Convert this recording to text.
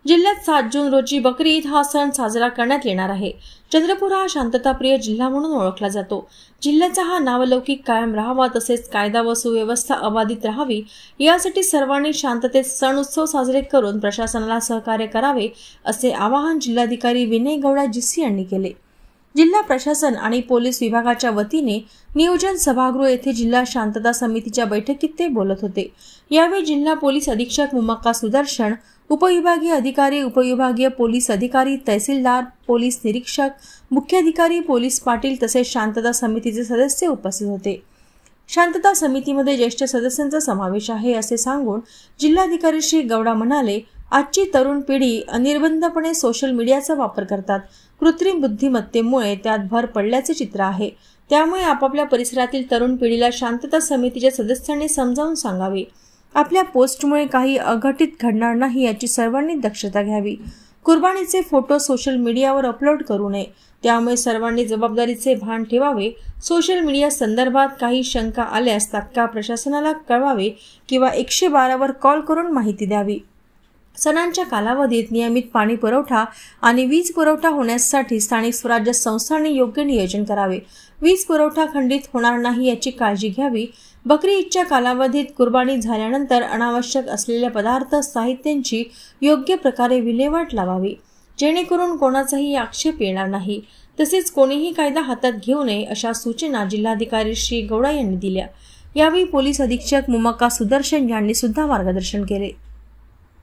जिल्ह्यात 7 जून रोजी बकरी ईद हा सण साजरा करण्यात येणार आहे। चंद्रपूर हा शांतताप्रिय जिल्हा म्हणून ओळखला जातो। जिल्ह्याचा हा नावलौकिक कायम राहावा, तसेच कायदा व सुव्यवस्था अबाधित राहावी यासाठी सर्वांनी शांततेत सण उत्सव साजरे करून प्रशासनाला सहकार्य करावे, असे आवाहन जिल्हाधिकारी विनय गौडा जीसी यांनी केले। जिल्हा प्रशासन आणि पोलीस विभागाच्या वतीने नियोजन सभागृह येथे जिल्हा शांतता समितीच्या बैठकीत ते बोलत होते। यावेळी जिल्हा पोलीस अधीक्षक मुमक्का सुदर्शन, उपविभागीय अधिकारी, उपविभागीय पोलीस अधिकारी, तहसीलदार, पोलीस निरीक्षक, मुख्याधिकारी, पोलीस पाटील तसेच शांतता समितीचे सदस्य उपस्थित होते। शांतता समितीमध्ये ज्येष्ठ सदस्यांचा समावेश आहे असे सांगून जिल्हाधिकारी श्री गौडा म्हणाले, आजची तरुण पिढी अनिर्बंधपणे सोशल मीडियाचा वापर करतात। कृत्रिम बुद्धिमत्तेमुळे त्यात भर पडल्याचे चित्र आहे। त्यामुळे आपापल्या परिसरातील तरुण पिढीला शांतता समितीच्या सदस्यांनी समजावून सांगावे। आपल्या पोस्टमुळे काही अघटित घडणार नाही याची सर्वांनी दक्षता घ्यावी। कुर्बानीचे फोटो सोशल मीडियावर अपलोड करू नये, त्यामुळे सर्वांनी जबाबदारीचे भान ठेवावे। सोशल मीडिया संदर्भात काही शंका आल्यास तात्काळ प्रशासनाला कळवावे किंवा 112 वर कॉल करून माहिती द्यावी। सणांच्या कालावधीत नियमित पाणी पुरवठा आणि वीज पुरवठा होण्यासाठी स्थानिक स्वराज्य संस्थांनी योग्य नियोजन करावे। वीज पुरवठा खंडित होणार नाही याची काळजी घ्यावी। बकरी ईदच्या कालावधीत कुर्बानी झाल्यानंतर अनावश्यक असलेल्या पदार्थ साहित्यांची योग्य प्रकारे विल्हेवाट लावावी, जेणेकरून कोणाचाही आक्षेप येणार नाही। तसेच कोणीही कायदा हातात घेऊ नये अशा सूचना जिल्हाधिकारी श्री गौडा यांनी दिल्या। यावेळी पोलीस अधीक्षक मुमक्का सुदर्शन यांनी सुद्धा मार्गदर्शन केले।